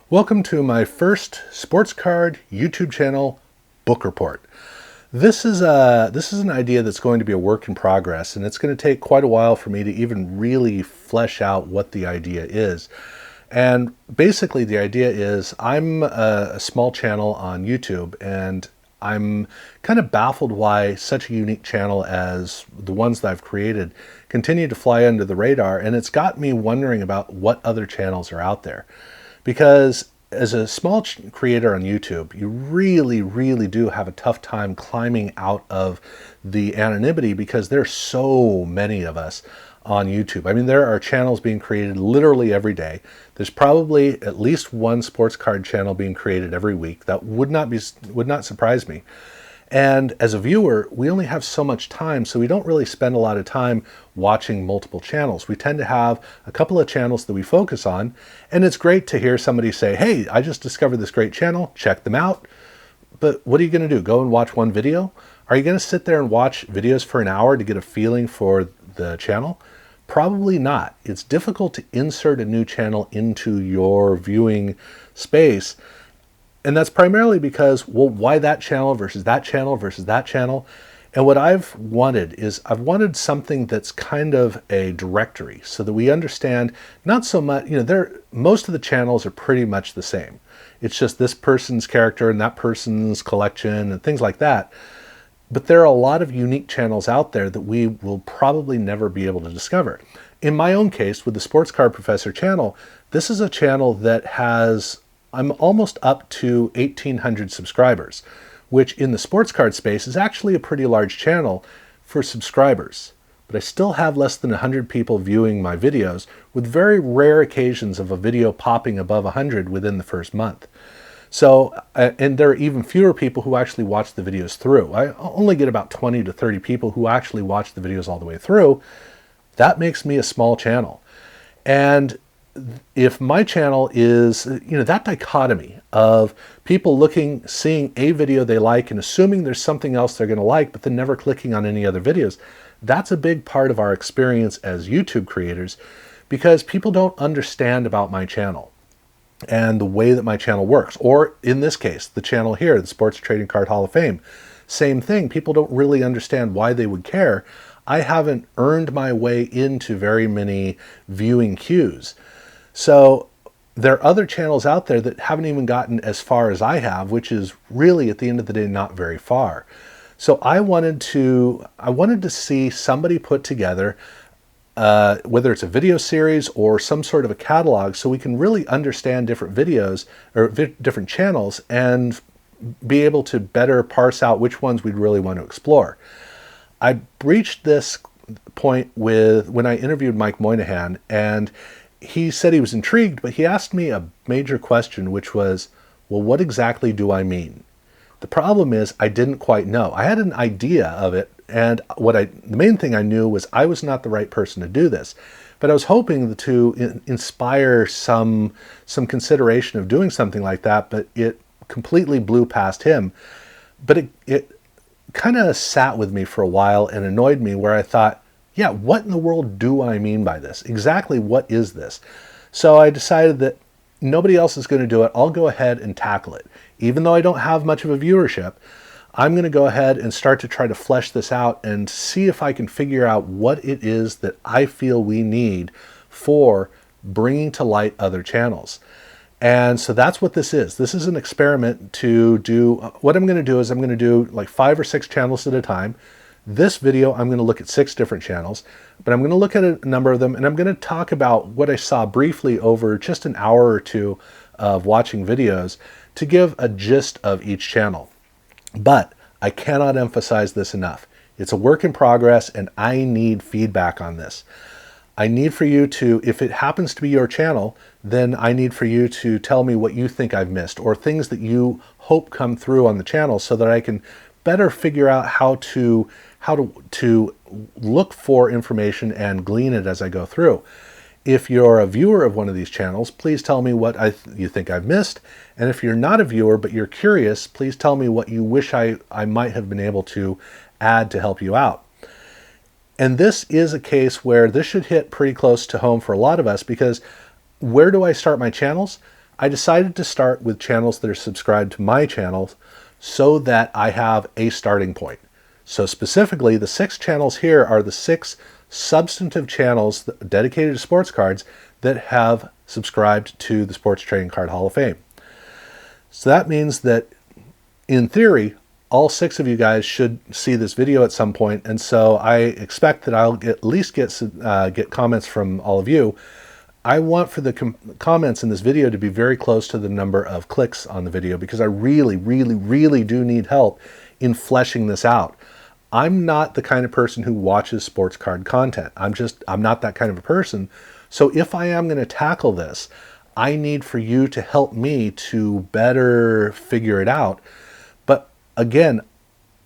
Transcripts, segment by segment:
Welcome to my first sports card YouTube channel book report. This is an idea that's going to be a work in progress, and it's going to take quite a while for me to even really flesh out what the idea is. And basically the idea is I'm a small channel on YouTube, and I'm kind of baffled why such a unique channel as the ones that I've created continue to fly under the radar, and it's got me wondering about what other channels are out there. Because as a small creator on YouTube, you really do have a tough time climbing out of the anonymity because there's so many of us on YouTube. I mean, there are channels being created literally every day. There's probably at least one sports card channel being created every week. That would not surprise me. And as a viewer, we only have so much time, so we don't really spend a lot of time watching multiple channels. We tend to have a couple of channels that we focus on, and it's great to hear somebody say, hey, I just discovered this great channel, check them out. But what are you going to do? Go and watch one video? Are you going to sit there and watch videos for an hour to get a feeling for the channel? Probably not. It's difficult to insert a new channel into your viewing space. And that's primarily because, well, why that channel versus that channel versus that channel? And what I've wanted is I've wanted something that's kind of a directory so that we understand not so much, most of the channels are pretty much the same. It's just this person's character and that person's collection and things like that. But there are a lot of unique channels out there that we will probably never be able to discover. In my own case, with the Sports Card Professor channel, this is a channel that I'm almost up to 1,800 subscribers, which in the sports card space is actually a pretty large channel for subscribers. But I still have less than 100 people viewing my videos, with very rare occasions of a video popping above 100 within the first month. So, and there are even fewer people who actually watch the videos through. I only get about 20 to 30 people who actually watch the videos all the way through. That makes me a small channel. And if my channel is, that dichotomy of people seeing a video they like and assuming there's something else they're going to like, but then never clicking on any other videos, that's a big part of our experience as YouTube creators, because people don't understand about my channel and the way that my channel works. Or in this case, the channel here, the Sports Trading Card Hall of Fame, same thing. People don't really understand why they would care. I haven't earned my way into very many viewing queues. So there are other channels out there that haven't even gotten as far as I have, which is really, at the end of the day, not very far. So I wanted to see somebody put together, whether it's a video series or some sort of a catalog, so we can really understand different videos or different channels and be able to better parse out which ones we'd really want to explore. I reached this point when I interviewed Mike Moynihan, and he said he was intrigued, but he asked me a major question, which was, well, what exactly do I mean? The problem is I didn't quite know. I had an idea of it, and the main thing I knew was I was not the right person to do this. But I was hoping to inspire some consideration of doing something like that, but it completely blew past him. But it kind of sat with me for a while and annoyed me, where I thought, yeah, what in the world do I mean by this? Exactly what is this? So I decided that nobody else is going to do it. I'll go ahead and tackle it. Even though I don't have much of a viewership, I'm going to go ahead and start to try to flesh this out and see if I can figure out what it is that I feel we need for bringing to light other channels. And so that's what this is. This is an experiment to do. What I'm going to do is I'm going to do like 5 or 6 channels at a time. This video, I'm going to look at 6 different channels, but I'm going to look at a number of them, and I'm going to talk about what I saw briefly over just an hour or two of watching videos to give a gist of each channel. But I cannot emphasize this enough. It's a work in progress, and I need feedback on this. I need for you to, if it happens to be your channel, then I need for you to tell me what you think I've missed or things that you hope come through on the channel so that I can better figure out how to look for information and glean it as I go through. If you're a viewer of one of these channels, please tell me what you think I've missed. And if you're not a viewer but you're curious, please tell me what you wish I might have been able to add to help you out. And this is a case where this should hit pretty close to home for a lot of us, because where do I start my channels? I decided to start with channels that are subscribed to my channels so that I have a starting point. So specifically, the 6 channels here are the 6 substantive channels dedicated to sports cards that have subscribed to the Sports Trading Card Hall of Fame. So that means that, in theory, all 6 of you guys should see this video at some point, and so I expect that I'll at least get comments from all of you. I want for the comments in this video to be very close to the number of clicks on the video, because I really, really, really do need help in fleshing this out. I'm not the kind of person who watches sports card content. I'm not that kind of a person. So if I am going to tackle this, I need for you to help me to better figure it out. But again,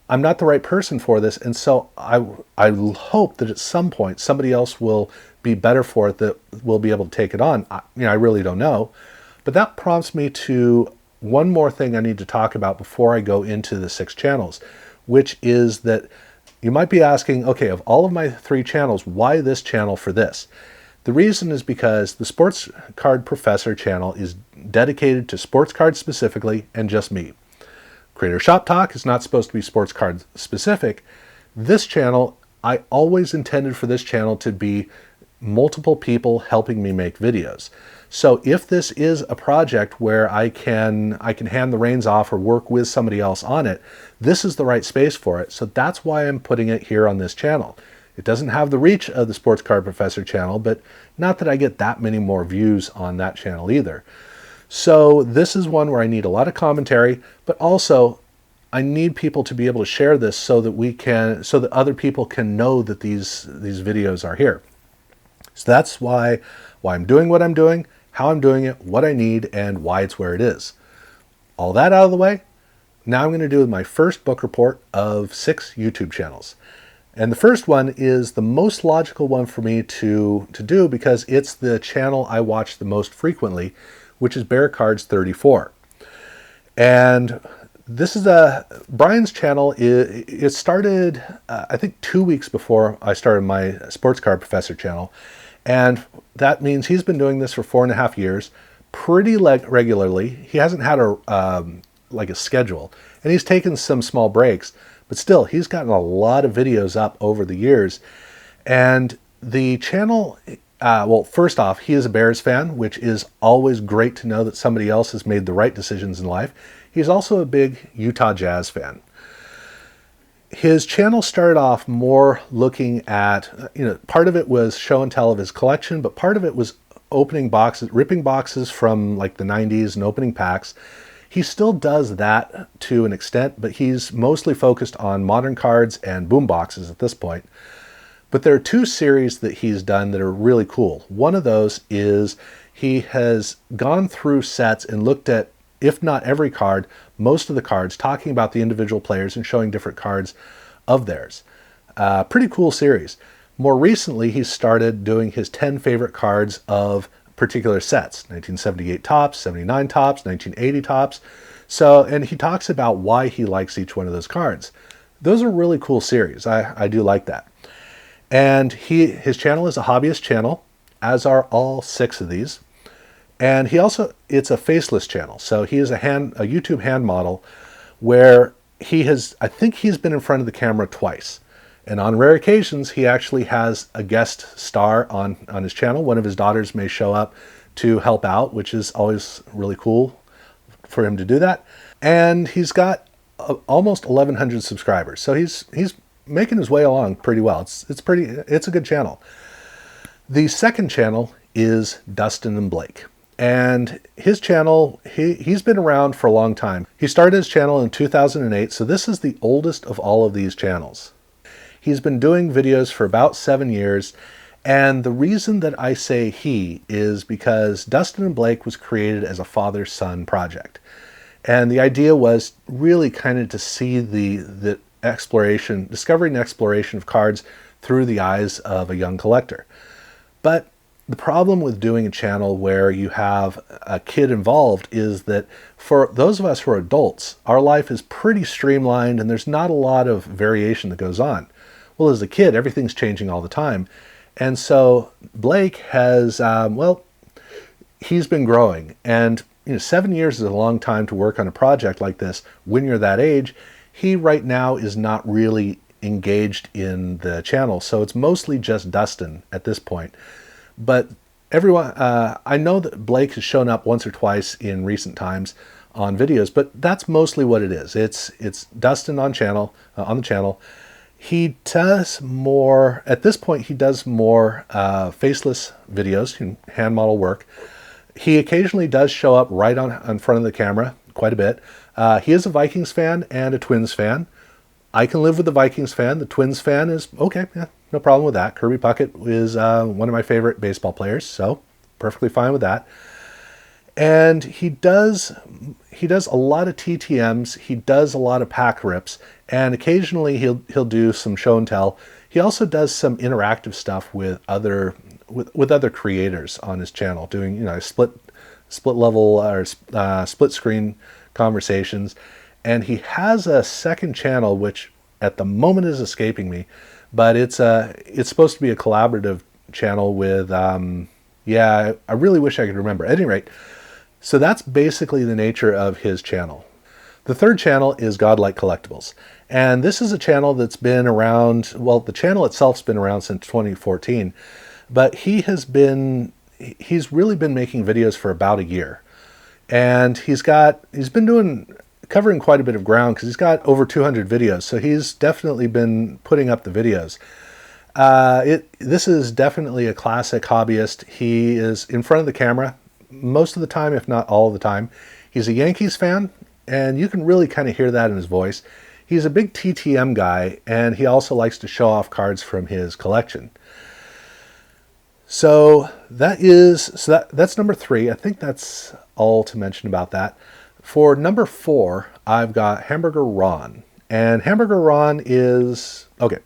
I'm not the right person for this, and so I hope that at some point somebody else will be better for it, that will be able to take it on. I really don't know. But that prompts me to one more thing I need to talk about before I go into the 6 channels, which is that you might be asking, okay, of all of my 3 channels, why this channel for this? The reason is because the Sports Card Professor channel is dedicated to sports cards specifically, and just me. Creator Shop Talk is not supposed to be sports card specific. This channel, I always intended for this channel to be multiple people helping me make videos. So if this is a project where I can hand the reins off or work with somebody else on it, this is the right space for it. So that's why I'm putting it here on this channel. It doesn't have the reach of the Sports Card Professor channel, but not that I get that many more views on that channel either. So this is one where I need a lot of commentary, but also I need people to be able to share this so that other people can know that these videos are here. So that's why I'm doing what I'm doing, how I'm doing it, what I need, and why it's where it is. All that out of the way, now I'm going to do my first book report of 6 YouTube channels. And the first one is the most logical one for me to do, because it's the channel I watch the most frequently, which is Bear Cards 34. And this is Brian's channel. It started, I think, 2 weeks before I started my Sports Card Professor channel. And that means he's been doing this for 4.5 years, pretty regularly. He hasn't had a schedule, and he's taken some small breaks, but still, he's gotten a lot of videos up over the years. And the channel, well, first off, he is a Bears fan, which is always great to know that somebody else has made the right decisions in life. He's also a big Utah Jazz fan. His channel started off more looking at, part of it was show and tell of his collection, but part of it was opening boxes, ripping boxes from like the 90s and opening packs. He still does that to an extent, but he's mostly focused on modern cards and boom boxes at this point. But there are 2 series that he's done that are really cool. One of those is he has gone through sets and looked at, if not every card, most of the cards, talking about the individual players and showing different cards of theirs. Pretty cool series. More recently, he started doing his 10 favorite cards of particular sets, 1978 tops, 79 tops, 1980 tops. So, and he talks about why he likes each one of those cards. Those are really cool series. I do like that. And his channel is a hobbyist channel, as are all 6 of these. And it's a faceless channel. So he is a YouTube hand model where I think he's been in front of the camera twice. And on rare occasions, he actually has a guest star on his channel. One of his daughters may show up to help out, which is always really cool for him to do that. And he's got almost 1,100 subscribers. So he's making his way along pretty well. It's a good channel. The second channel is Dustin and Blake. And his channel, he's been around for a long time. He started his channel in 2008, so this is the oldest of all of these channels. He's been doing videos for about 7 years, and the reason that I say he is because Dustin and Blake was created as a father-son project. And the idea was really kind of to see the discovery and exploration of cards through the eyes of a young collector. But the problem with doing a channel where you have a kid involved is that for those of us who are adults, our life is pretty streamlined and there's not a lot of variation that goes on. Well, as a kid, everything's changing all the time. And so Blake has, he's been growing. And 7 years is a long time to work on a project like this when you're that age. He right now is not really engaged in the channel, so it's mostly just Dustin at this point. But everyone, I know that Blake has shown up once or twice in recent times on videos, but that's mostly what it is. It's Dustin on the channel. He does more at this point. He does more faceless videos, hand model work. He occasionally does show up right on front of the camera quite a bit. He is a Vikings fan and a Twins fan. I can live with the Vikings fan. The Twins fan is okay. Yeah, no problem with that. Kirby Puckett is one of my favorite baseball players, so perfectly fine with that. And he does a lot of TTMs. He does a lot of pack rips, and occasionally he'll do some show and tell. He also does some interactive stuff with other creators on his channel, doing split level or split screen conversations. And he has a second channel, which at the moment is escaping me, but it's supposed to be a collaborative channel with I really wish I could remember. At any rate, so that's basically the nature of his channel. The third channel is Godlike Collectibles, and this is a channel that's been around. Well, the channel itself's been around since 2014, but he's really been making videos for about a year, and he's been covering quite a bit of ground because he's got over 200 videos. So he's definitely been putting up the videos. This is definitely a classic hobbyist. He is in front of the camera most of the time, if not all of the time. He's a Yankees fan, and you can really kind of hear that in his voice. He's a big TTM guy, and he also likes to show off cards from his collection. So that's number 3. I think that's all to mention about that. For number 4, I've got Hamburger Ron. And Hamburger Ron is, okay,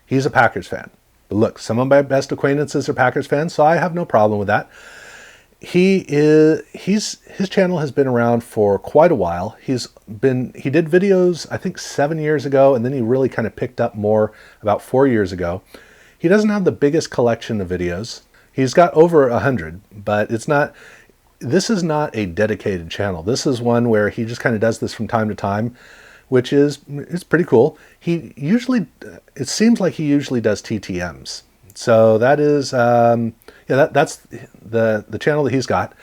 he's a Packers fan. But look, some of my best acquaintances are Packers fans, so I have no problem with that. His channel has been around for quite a while. He did videos, I think 7 years ago, and then he really kind of picked up more about 4 years ago. He doesn't have the biggest collection of videos. He's got over 100, but this is not a dedicated channel. This is one where he just kind of does this from time to time, which is pretty cool. It seems like he usually does TTMs. So that is, that's the channel that he's got.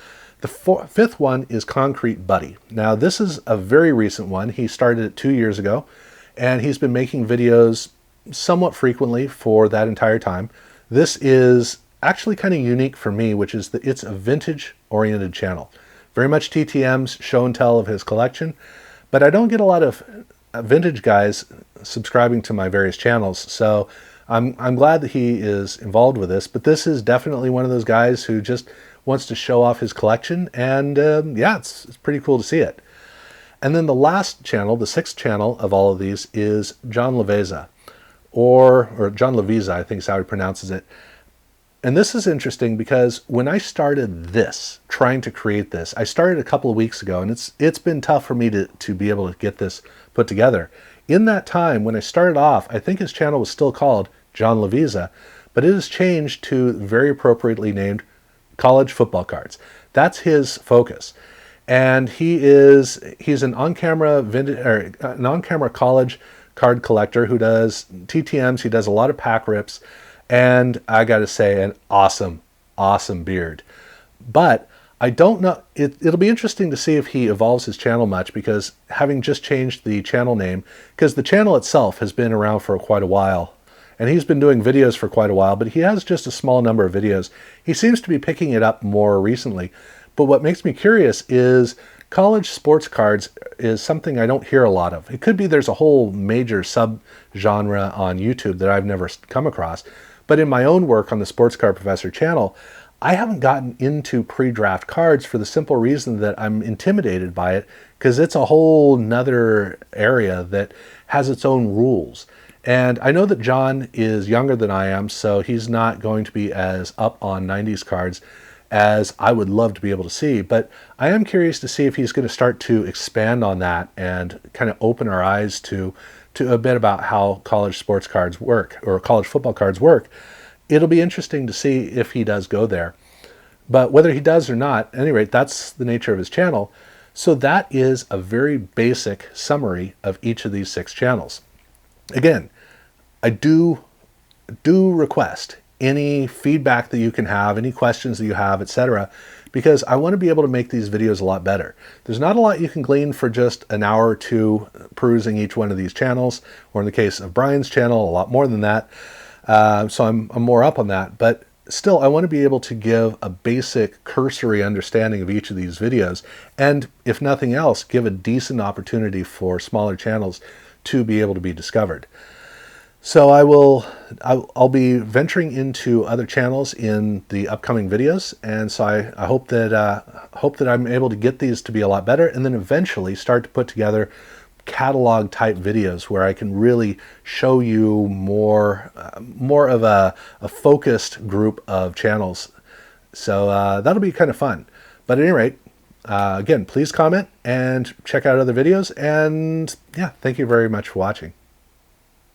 The fifth one is Concrete Buddy. Now this is a very recent one. He started it 2 years ago, and he's been making videos somewhat frequently for that entire time. This is actually kind of unique for me, which is that it's a vintage oriented channel. Very much TTMs, show and tell of his collection, but I don't get a lot of vintage guys subscribing to my various channels, so I'm glad that he is involved with this. But this is definitely one of those guys who just wants to show off his collection, and it's pretty cool to see it. And then the last channel, the 6th channel of all of these, is John Leveza, or John Leveza, I think is how he pronounces it. And this is interesting because when I started trying to create this, I started a couple of weeks ago, and it's been tough for me to be able to get this put together. In that time, when I started off, I think his channel was still called John Leveza, but it has changed to very appropriately named College Football Cards. That's his focus. And he's an on-camera college card collector who does TTMs. He does a lot of pack rips, and I got to say, an awesome beard. But I don't know, it'll be interesting to see if he evolves his channel much, because having just changed the channel name, because the channel itself has been around for quite a while, and he's been doing videos for quite a while, but he has just a small number of videos. He seeseems to be picking it up more recently. But what makes me curious is college sports cards is something I don't hear a lot of. It could be there's a whole major sub-genre on YouTube that I've never come across. But in my own work on the Sports Card Professor channel, I haven't gotten into pre-draft cards for the simple reason that I'm intimidated by it, because it's a whole nother area that has its own rules. And I know that John is younger than I am, so he's not going to be as up on 90s cards as I would love to be able to see. But I am curious to see if he's going to start to expand on that and kind of open our eyes to a bit about how college sports cards work, or college football cards work. It'll be interesting to see if he does go there. But whether he does or not, at any rate, that's the nature of his channel. So that is a very basic summary of each of these 6 channels. Again, I do request any feedback that you can have, any questions that you have, etc., because I want to be able to make these videos a lot better. There's not a lot you can glean for just an hour or two perusing each one of these channels, or in the case of Brian's channel, a lot more than that. So I'm more up on that, but still I want to be able to give a basic cursory understanding of each of these videos, and if nothing else, give a decent opportunity for smaller channels to be able to be discovered. So I'll be venturing into other channels in the upcoming videos, and so I hope that I'm able to get these to be a lot better, and then eventually start to put together catalog type videos where I can really show you more of a focused group of channels. So that'll be kind of fun. But at any rate, again, please comment and check out other videos, and yeah, thank you very much for watching.